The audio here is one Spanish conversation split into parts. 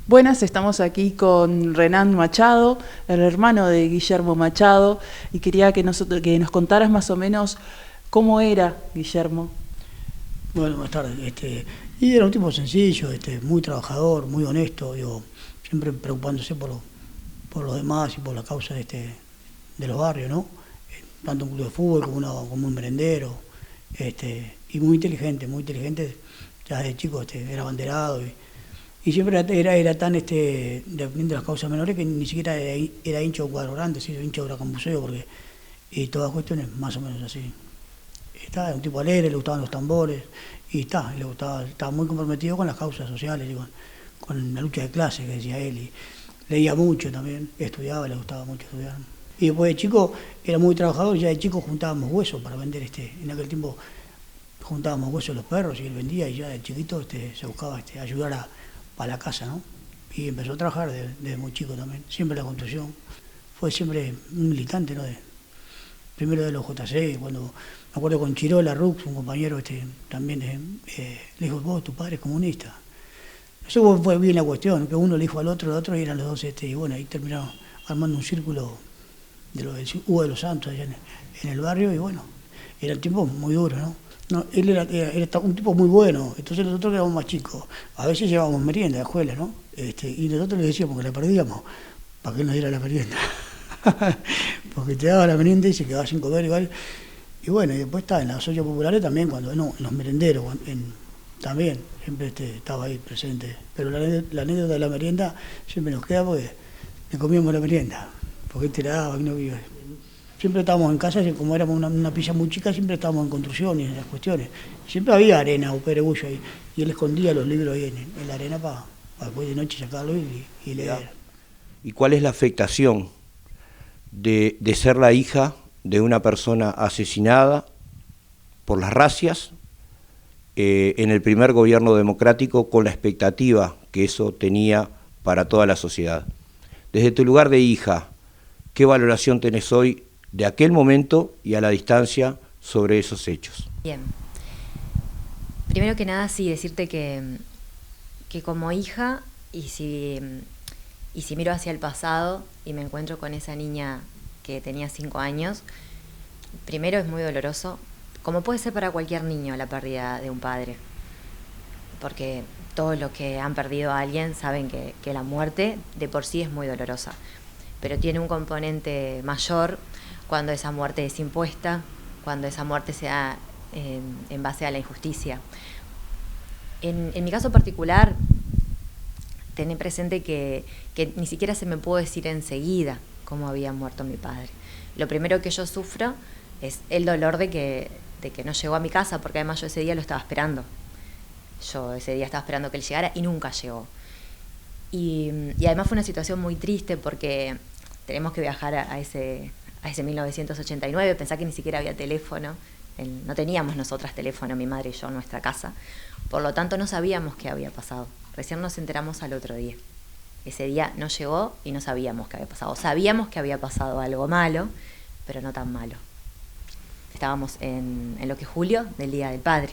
Buenas, estamos aquí con Renan Machado, el hermano de Guillermo Machado, y quería que nos contaras más o menos cómo era Guillermo. Bueno, buenas tardes. Y era un tipo sencillo, muy trabajador, muy honesto, digo, siempre preocupándose por los demás y por la causa de los barrios, ¿no? Tanto un club de fútbol como un merendero, y muy inteligente, ya desde chico era abanderado y siempre era tan dependiendo de las causas menores que ni siquiera era hincha de un cuadro grande, sí, hincha de Huracán Buceo, y todas cuestiones más o menos así. Era un tipo alegre, le gustaban los tambores, le gustaba, estaba muy comprometido con las causas sociales y con la lucha de clases, que decía él, y leía mucho también, estudiaba, le gustaba mucho estudiar. Y después de chico era muy trabajador, ya de chico juntábamos huesos para vender, en aquel tiempo juntábamos huesos de los perros y él vendía, y ya de chiquito se buscaba ayudar para la casa, ¿no? Y empezó a trabajar desde muy chico también, siempre en la construcción. Fue siempre un militante, ¿no? Primero de los JC, cuando me acuerdo con Chirola Rux, un compañero también, le dijo, vos, tu padre es comunista. No sé cómo fue bien la cuestión, que uno le dijo al otro, el otro, y eran los dos, y bueno, ahí terminaron armando un círculo del Hugo de los Santos allá en el barrio, y bueno, era un tipo muy duro, ¿no? No, él era un tipo muy bueno, entonces nosotros éramos más chicos, a veces llevábamos merienda a la escuela, ¿no? Y nosotros le decíamos que la perdíamos, para que él nos diera la merienda. Porque te daba la merienda y se quedaba sin comer igual. Y bueno, y después está en las ollas populares también, cuando no, en los merenderos, también, siempre estaba ahí presente. Pero la anécdota de la merienda siempre nos queda porque le comíamos la merienda, porque él te la daba y no vive. Siempre estábamos en casa, como éramos una pilla muy chica, siempre estábamos en construcción y en las cuestiones. Siempre había arena o pedregullo ahí, y él escondía los libros ahí en la arena para después de noche sacarlo y leer. ¿Y cuál es la afectación de ser la hija de una persona asesinada por las racias en el primer gobierno democrático, con la expectativa que eso tenía para toda la sociedad? Desde tu lugar de hija, ¿qué valoración tenés hoy de aquel momento y a la distancia sobre esos hechos? Bien. Primero que nada, sí, decirte que como hija, y si miro hacia el pasado y me encuentro con esa niña que tenía 5 años, primero es muy doloroso, como puede ser para cualquier niño la pérdida de un padre, porque todos los que han perdido a alguien saben que la muerte de por sí es muy dolorosa, pero tiene un componente mayor cuando esa muerte es impuesta, cuando esa muerte se da en base a la injusticia. En mi caso particular, tené presente que ni siquiera se me pudo decir enseguida cómo había muerto mi padre. Lo primero que yo sufro es el dolor de que no llegó a mi casa, porque además yo ese día lo estaba esperando. Yo ese día estaba esperando que él llegara y nunca llegó. Y además fue una situación muy triste porque tenemos que viajar a ese 1989, pensá que ni siquiera había teléfono, no teníamos nosotras teléfono, mi madre y yo, en nuestra casa, por lo tanto no sabíamos qué había pasado, recién nos enteramos al otro día. Ese día no llegó y no sabíamos qué había pasado, sabíamos que había pasado algo malo, pero no tan malo. Estábamos en lo que es julio, del Día del Padre,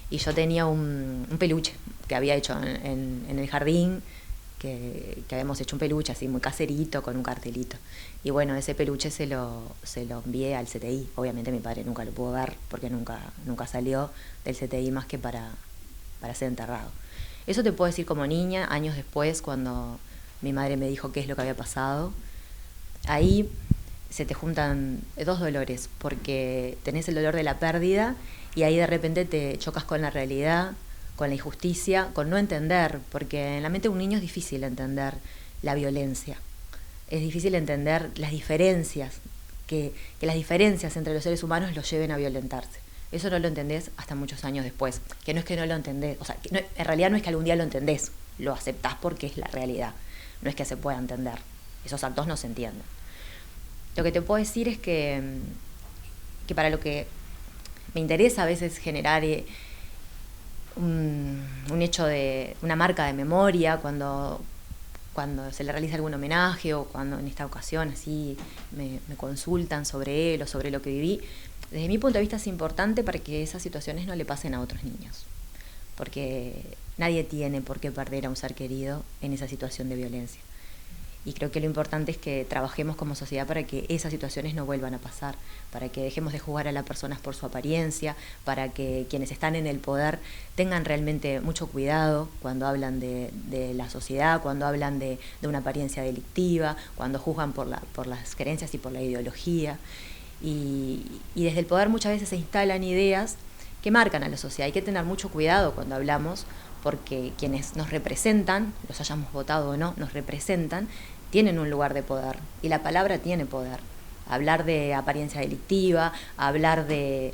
y yo tenía un peluche que había hecho en el jardín, que habíamos hecho un peluche así muy caserito con un cartelito, y bueno, ese peluche se lo envié al CTI. Obviamente mi padre nunca lo pudo ver porque nunca salió del CTI más que para ser enterrado. Eso te puedo decir como niña. Años después, cuando mi madre me dijo qué es lo que había pasado, ahí se te juntan dos dolores, porque tenés el dolor de la pérdida y ahí de repente te chocas con la realidad, con la injusticia, con no entender, porque en la mente de un niño es difícil entender la violencia, es difícil entender las diferencias, que las diferencias entre los seres humanos los lleven a violentarse. Eso no lo entendés hasta muchos años después, que no es que no lo entendés, o sea, que no, en realidad no es que algún día lo entendés, lo aceptás porque es la realidad, no es que se pueda entender, esos actos no se entienden. Lo que te puedo decir es que para lo que me interesa a veces generar un hecho de una marca de memoria cuando se le realiza algún homenaje, o cuando en esta ocasión así me consultan sobre él o sobre lo que viví, desde mi punto de vista es importante para que esas situaciones no le pasen a otros niños, porque Nadie tiene por qué perder a un ser querido en esa situación de violencia. Y creo que lo importante es que trabajemos como sociedad para que esas situaciones no vuelvan a pasar, para que dejemos de juzgar a las personas por su apariencia, para que quienes están en el poder tengan realmente mucho cuidado cuando hablan de la sociedad, cuando hablan de una apariencia delictiva, cuando juzgan por las creencias y por la ideología. Y desde el poder muchas veces se instalan ideas que marcan a la sociedad. Hay que tener mucho cuidado cuando hablamos, porque quienes nos representan, los hayamos votado o no, nos representan, tienen un lugar de poder, y la palabra tiene poder. Hablar de apariencia delictiva, hablar de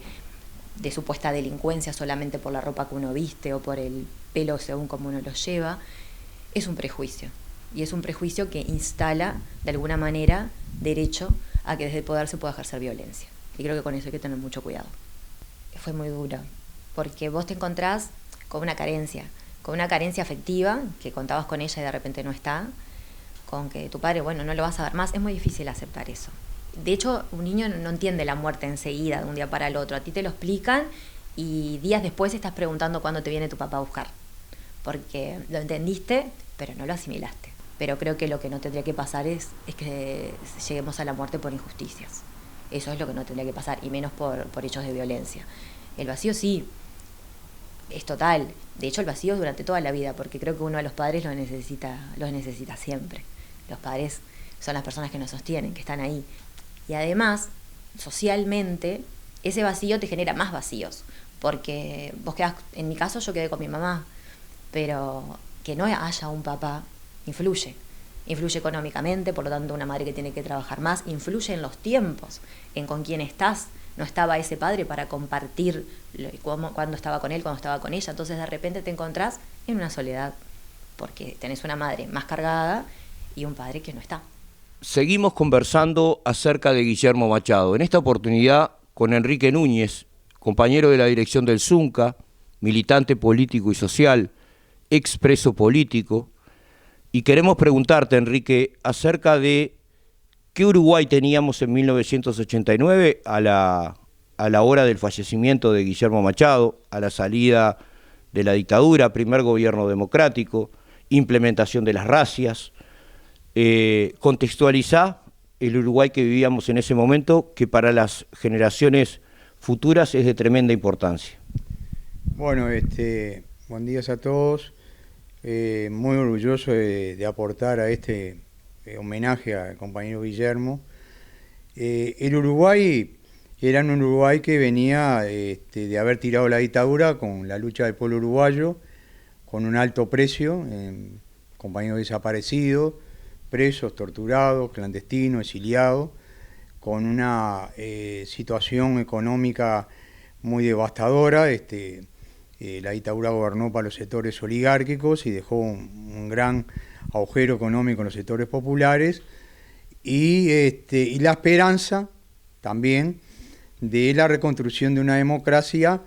supuesta delincuencia solamente por la ropa que uno viste o por el pelo según como uno lo lleva, es un prejuicio. Y es un prejuicio que instala, de alguna manera, derecho a que desde el poder se pueda ejercer violencia. Y creo que con eso hay que tener mucho cuidado. Fue muy duro, porque vos te encontrás con una carencia afectiva, que contabas con ella y de repente no está, con que tu padre, bueno, no lo vas a ver más. Es muy difícil aceptar eso. De hecho, un niño no entiende la muerte enseguida, de un día para el otro. A ti te lo explican y días después estás preguntando cuándo te viene tu papá a buscar, porque lo entendiste, pero no lo asimilaste. Pero creo que lo que no tendría que pasar es que lleguemos a la muerte por injusticias. Eso es lo que no tendría que pasar, y menos por hechos de violencia. El vacío sí, es total. De hecho, el vacío es durante toda la vida, porque creo que uno a los padres los necesita siempre. Los padres son las personas que nos sostienen, que están ahí. Y además, socialmente, ese vacío te genera más vacíos, porque vos quedás, en mi caso yo quedé con mi mamá, pero que no haya un papá influye económicamente, por lo tanto una madre que tiene que trabajar más, influye en los tiempos, en con quién estás. No estaba ese padre para compartir cuando estaba con él, cuando estaba con ella. Entonces de repente te encontrás en una soledad, porque tenés una madre más cargada y un padre que no está. Seguimos conversando acerca de Guillermo Machado, en esta oportunidad con Enrique Núñez, compañero de la dirección del Zunca, militante político y social, expreso político, y queremos preguntarte, Enrique, acerca de qué Uruguay teníamos en 1989 a la hora del fallecimiento de Guillermo Machado, a la salida de la dictadura, primer gobierno democrático, implementación de las razzias. Contextualizá el Uruguay que vivíamos en ese momento, que para las generaciones futuras es de tremenda importancia. Bueno, buen día a todos. Muy orgulloso de aportar a este homenaje al compañero Guillermo. El Uruguay era un Uruguay que venía de haber tirado la dictadura con la lucha del pueblo uruguayo, con un alto precio, compañeros desaparecidos, presos, torturados, clandestinos, exiliados, con una situación económica muy devastadora. La dictadura gobernó para los sectores oligárquicos y dejó un gran agujero económico en los sectores populares, y la esperanza también de la reconstrucción de una democracia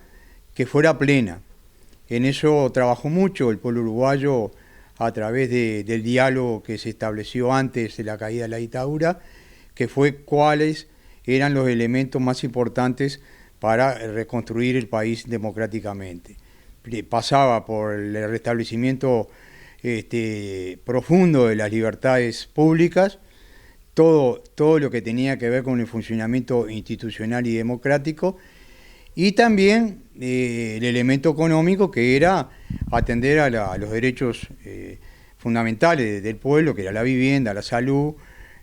que fuera plena. En eso trabajó mucho el pueblo uruguayo a través del diálogo que se estableció antes de la caída de la dictadura, que fue cuáles eran los elementos más importantes para reconstruir el país democráticamente. Pasaba por el restablecimiento profundo de las libertades públicas, todo lo que tenía que ver con el funcionamiento institucional y democrático, y también el elemento económico, que era atender a los derechos fundamentales del pueblo, que era la vivienda, la salud,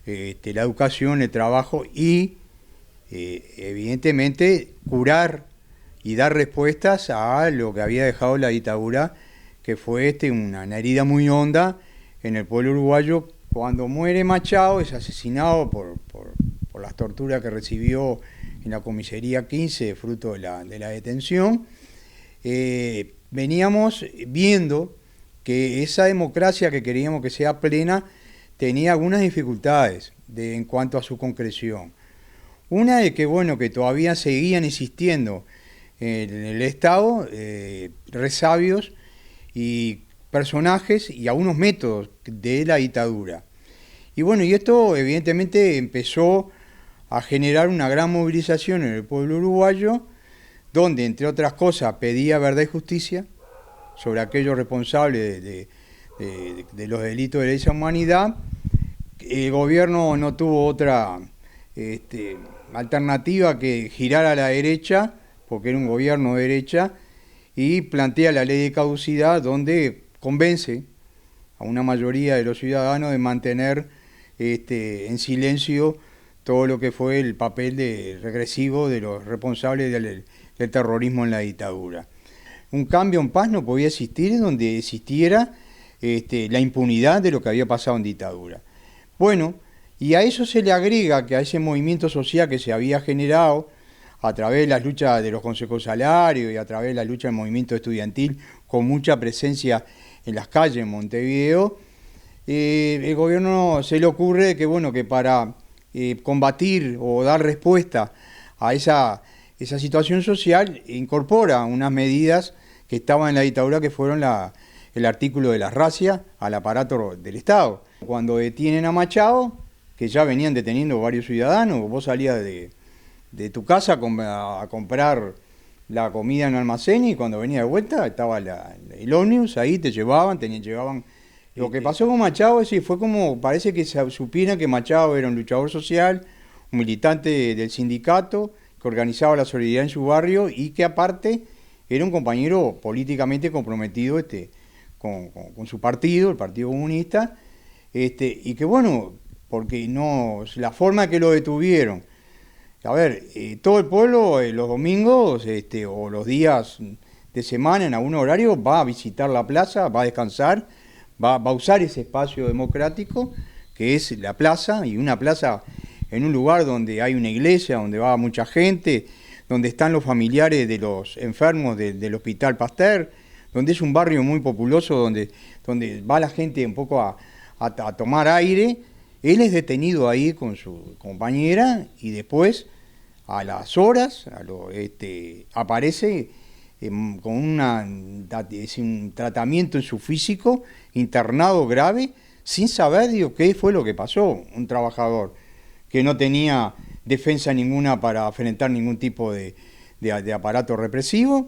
la educación, el trabajo, y evidentemente curar y dar respuestas a lo que había dejado la dictadura, que fue una herida muy honda en el pueblo uruguayo. Cuando muere Machado, es asesinado por las torturas que recibió en la comisaría 15, fruto de la detención. Veníamos viendo que esa democracia que queríamos que sea plena tenía algunas dificultades en cuanto a su concreción. Una de que todavía seguían existiendo en el Estado resabios y personajes y algunos métodos de la dictadura. Y esto evidentemente empezó a generar una gran movilización en el pueblo uruguayo, donde entre otras cosas pedía verdad y justicia, sobre aquellos responsables de los delitos de lesa humanidad. El gobierno no tuvo otra alternativa que girar a la derecha, porque era un gobierno de derecha, y plantea la ley de caducidad, donde convence a una mayoría de los ciudadanos de mantener en silencio todo lo que fue el papel regresivo de los responsables del terrorismo en la dictadura. Un cambio en paz no podía existir donde existiera la impunidad de lo que había pasado en dictadura. Bueno, y a eso se le agrega que a ese movimiento social que se había generado a través de las luchas de los consejos salarios y a través de la lucha del movimiento estudiantil, con mucha presencia en las calles en Montevideo, el gobierno se le ocurre que, bueno, que para combatir o dar respuesta a esa situación social, incorpora unas medidas que estaban en la dictadura, que fueron el artículo de la racia al aparato del Estado. Cuando detienen a Machado, que ya venían deteniendo varios ciudadanos, vos salías de tu casa a comprar la comida en el almacén, y cuando venía de vuelta estaba el ómnibus, ahí te llevaban. Lo que pasó con Machado fue como, parece que se supiera que Machado era un luchador social, un militante del sindicato, que organizaba la solidaridad en su barrio y que aparte era un compañero políticamente comprometido con su partido, el Partido Comunista, y que bueno, porque no, la forma que lo detuvieron, a ver, todo el pueblo los domingos o los días de semana en algún horario va a visitar la plaza, va a descansar, va a usar ese espacio democrático que es la plaza, y una plaza en un lugar donde hay una iglesia, donde va mucha gente, donde están los familiares de los enfermos del Hospital Pasteur, donde es un barrio muy populoso, donde va la gente un poco a tomar aire. Él es detenido ahí con su compañera y después, a las horas, aparece con un tratamiento en su físico, internado grave, sin saber qué fue lo que pasó. Un trabajador que no tenía defensa ninguna para enfrentar ningún tipo de aparato represivo.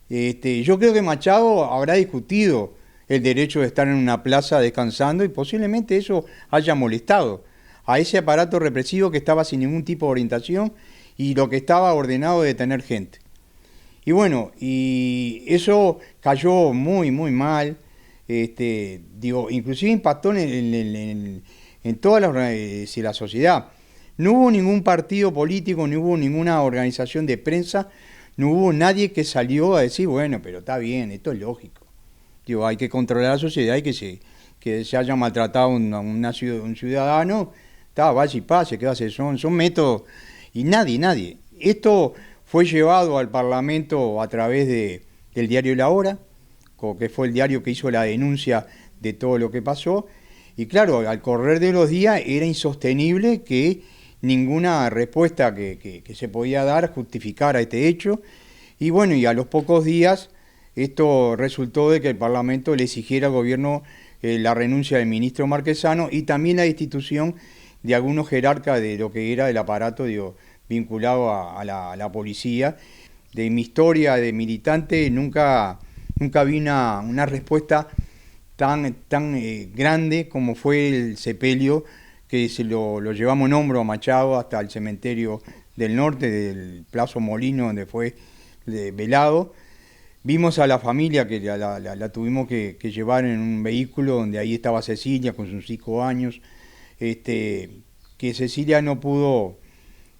Yo creo que Machado habrá discutido el derecho de estar en una plaza descansando, y posiblemente eso haya molestado a ese aparato represivo que estaba sin ningún tipo de orientación y lo que estaba ordenado de detener gente. Y bueno, y eso cayó muy, muy mal, inclusive impactó en toda la sociedad. No hubo ningún partido político, no hubo ninguna organización de prensa, no hubo nadie que salió a decir, bueno, pero está bien, esto es lógico. Hay que controlar la sociedad y que se haya maltratado un ciudadano, vaya y pase, ¿qué hace? Son métodos, y nadie. Esto fue llevado al Parlamento a través del diario La Hora, que fue el diario que hizo la denuncia de todo lo que pasó, y claro, al correr de los días era insostenible que ninguna respuesta que se podía dar justificara este hecho, y bueno, y a los pocos días esto resultó de que el Parlamento le exigiera al gobierno la renuncia del ministro Marquesano y también la destitución de algunos jerarcas de lo que era el aparato vinculado a la policía. De mi historia de militante nunca vi una respuesta tan grande como fue el sepelio, que se lo llevamos en hombro a Machado hasta el cementerio del norte, del Plazo Molino, donde fue velado. Vimos a la familia que la tuvimos que llevar en un vehículo, donde ahí estaba Cecilia con sus 5 años, que Cecilia no pudo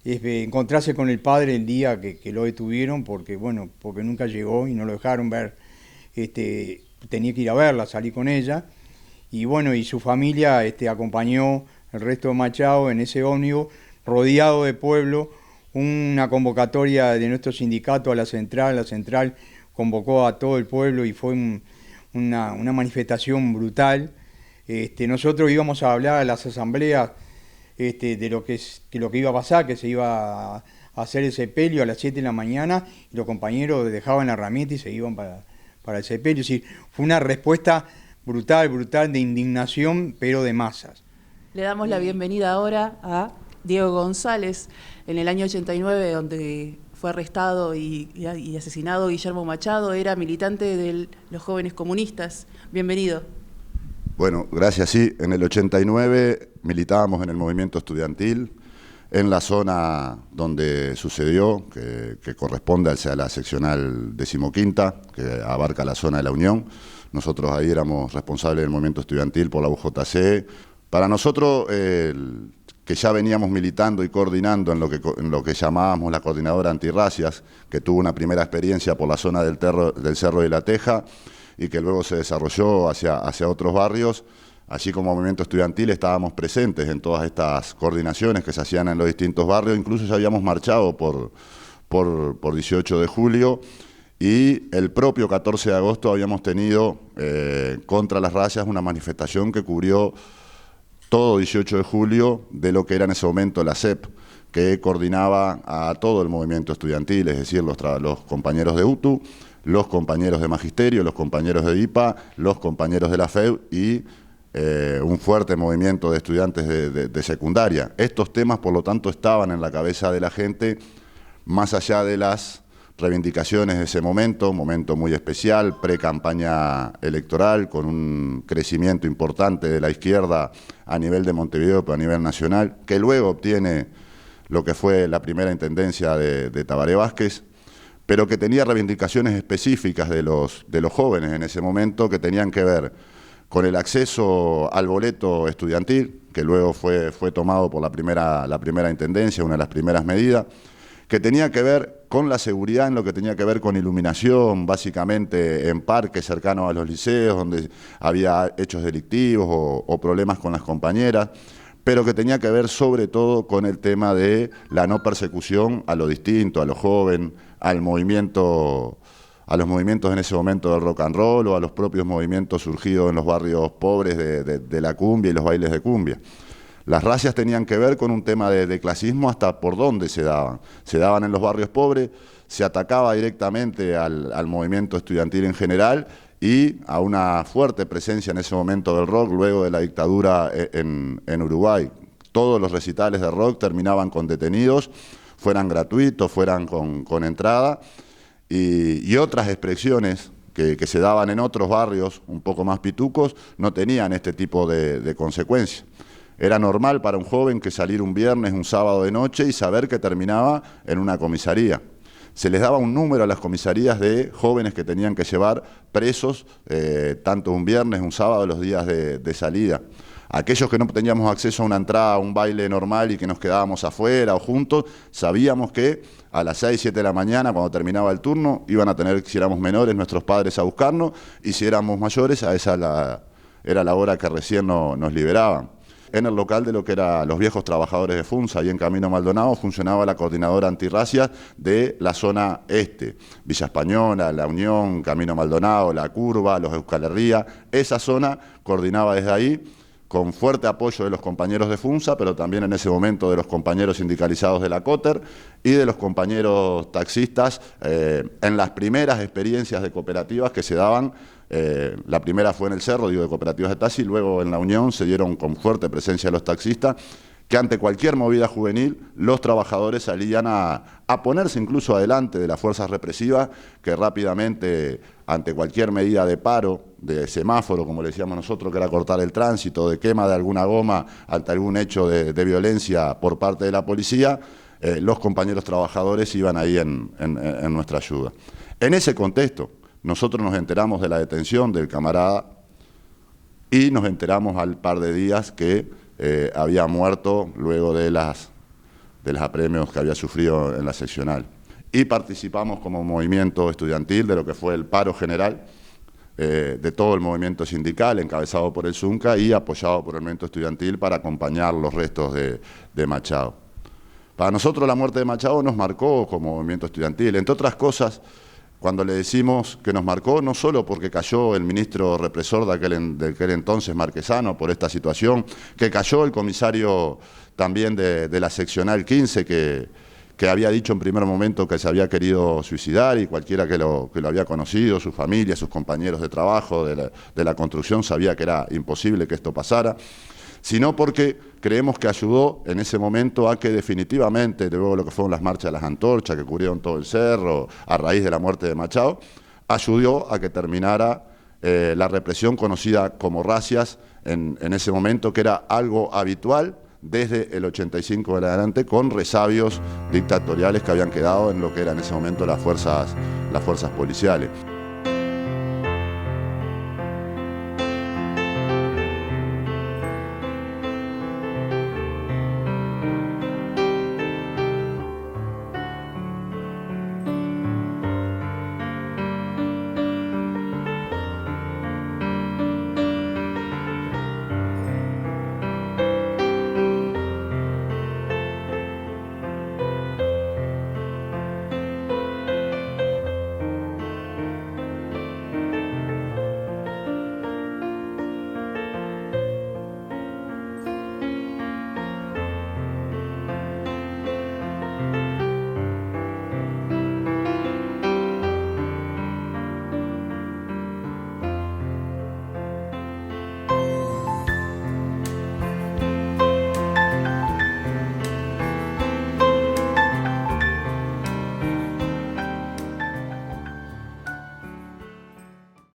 encontrarse con el padre el día que lo detuvieron, porque nunca llegó y no lo dejaron ver. Tenía que ir a verla, salir con ella, y bueno, y su familia acompañó el resto de Machado en ese ómnibus, rodeado de pueblo, una convocatoria de nuestro sindicato a la central convocó a todo el pueblo y fue una manifestación brutal. Nosotros íbamos a hablar a las asambleas de lo que iba a pasar, que se iba a hacer el sepelio a las 7 de la mañana, y los compañeros dejaban la herramienta y se iban para el sepelio. Es decir, fue una respuesta brutal de indignación, pero de masas. Le damos la bienvenida ahora a Diego González. En el año 89, donde fue arrestado y asesinado Guillermo Machado, era militante de los Jóvenes Comunistas. Bienvenido. Bueno, gracias. Sí, en el 89 militábamos en el movimiento estudiantil, en la zona donde sucedió, que corresponde a la seccional 15ª, que abarca la zona de la Unión. Nosotros ahí éramos responsables del movimiento estudiantil por la UJC. Para nosotros, que ya veníamos militando y coordinando en lo que llamábamos la coordinadora antirracias, que tuvo una primera experiencia por la zona del Cerro de la Teja y que luego se desarrolló hacia otros barrios. Así como movimiento estudiantil estábamos presentes en todas estas coordinaciones que se hacían en los distintos barrios, incluso ya habíamos marchado por 18 de julio y el propio 14 de agosto habíamos tenido contra las racias una manifestación que cubrió todo 18 de julio de lo que era en ese momento la CEP, que coordinaba a todo el movimiento estudiantil, es decir, los compañeros de UTU, los compañeros de Magisterio, los compañeros de IPA, los compañeros de la FEU y un fuerte movimiento de estudiantes de secundaria. Estos temas, por lo tanto, estaban en la cabeza de la gente, más allá de las reivindicaciones de ese momento muy especial, pre-campaña electoral, con un crecimiento importante de la izquierda a nivel de Montevideo, pero a nivel nacional, que luego obtiene lo que fue la primera intendencia de Tabaré Vázquez, pero que tenía reivindicaciones específicas de los jóvenes en ese momento que tenían que ver con el acceso al boleto estudiantil, que luego fue tomado por la primera intendencia, una de las primeras medidas, que tenía que ver con la seguridad, en lo que tenía que ver con iluminación, básicamente en parques cercanos a los liceos, donde había hechos delictivos o problemas con las compañeras, pero que tenía que ver sobre todo con el tema de la no persecución a lo distinto, a lo joven, a los movimientos en ese momento del rock and roll o a los propios movimientos surgidos en los barrios pobres de la cumbia y los bailes de cumbia. Las racias tenían que ver con un tema de clasismo hasta por dónde se daban. Se daban en los barrios pobres, se atacaba directamente al movimiento estudiantil en general y a una fuerte presencia en ese momento del rock luego de la dictadura en Uruguay. Todos los recitales de rock terminaban con detenidos, fueran gratuitos, fueran con entrada, y otras expresiones que se daban en otros barrios un poco más pitucos no tenían este tipo de consecuencias. Era normal para un joven que salir un viernes, un sábado de noche y saber que terminaba en una comisaría. Se les daba un número a las comisarías de jóvenes que tenían que llevar presos, tanto un viernes, un sábado, los días de salida. Aquellos que no teníamos acceso a una entrada, a un baile normal y que nos quedábamos afuera o juntos, sabíamos que a las 6, 7 de la mañana, cuando terminaba el turno, iban a tener, si éramos menores, nuestros padres a buscarnos, y si éramos mayores, era la hora que recién nos liberaban. En el local de lo que eran los viejos trabajadores de FUNSA, ahí en Camino Maldonado, funcionaba la coordinadora antirracias de la zona este, Villa Española, La Unión, Camino Maldonado, La Curva, Los Euskal Herria. Esa zona coordinaba desde ahí, con fuerte apoyo de los compañeros de FUNSA, pero también en ese momento de los compañeros sindicalizados de la COTER y de los compañeros taxistas en las primeras experiencias de cooperativas que se daban. La primera fue en el Cerro, de cooperativas de taxi, y luego en La Unión se dieron con fuerte presencia de los taxistas, que ante cualquier movida juvenil los trabajadores salían a ponerse incluso adelante de las fuerzas represivas que rápidamente, ante cualquier medida de paro, de semáforo, como le decíamos nosotros, que era cortar el tránsito, de quema de alguna goma, ante algún hecho de violencia por parte de la policía, los compañeros trabajadores iban ahí en nuestra ayuda. En ese contexto, nosotros nos enteramos de la detención del camarada y nos enteramos al par de días que había muerto luego de los apremios que había sufrido en la seccional. Y participamos como movimiento estudiantil de lo que fue el paro general de todo el movimiento sindical, encabezado por el ZUNCA y apoyado por el movimiento estudiantil para acompañar los restos de Machado. Para nosotros la muerte de Machado nos marcó como movimiento estudiantil, entre otras cosas. Cuando le decimos que nos marcó, no solo porque cayó el ministro represor de aquel entonces, Marquesano, por esta situación, que cayó el comisario también de la seccional 15, que había dicho en primer momento que se había querido suicidar, y cualquiera que lo había conocido, su familia, sus compañeros de trabajo, de la construcción, sabía que era imposible que esto pasara, sino porque creemos que ayudó en ese momento a que definitivamente, luego lo que fueron las marchas de las antorchas que cubrieron todo el cerro, a raíz de la muerte de Machado, ayudó a que terminara la represión conocida como racias en ese momento, que era algo habitual desde el 85 en adelante, con resabios dictatoriales que habían quedado en lo que eran en ese momento las fuerzas policiales.